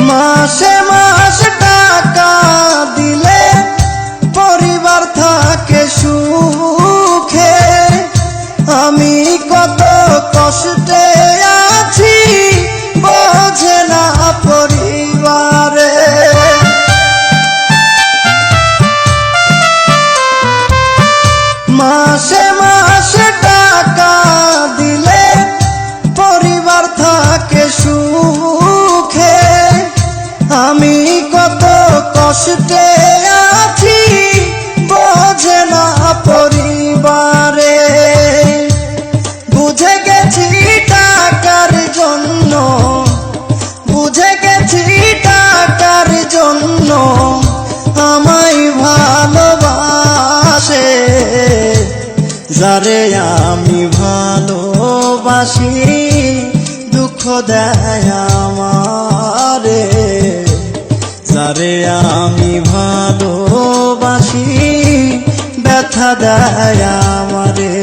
মাসে মাস টাকা দিলে পরিবার থাকে সুখে, আমি কত কষ্টে আছি বোঝে না পরিবারে। মাসে মাস টাকা দিলে পরিবার থাকে সুখে, আমি কত কষ্টে আছি বোঝে না পরিবারে। বুঝে গেছি টাকার জন্য, বুঝে গেছি টাকার জন্য আমায় ভালোবাসে, যারে আমি ভালোবাসি দুঃখ দেয় আমারে, যারে আমি ভালোবাসি ব্যথা দেয় আমারে।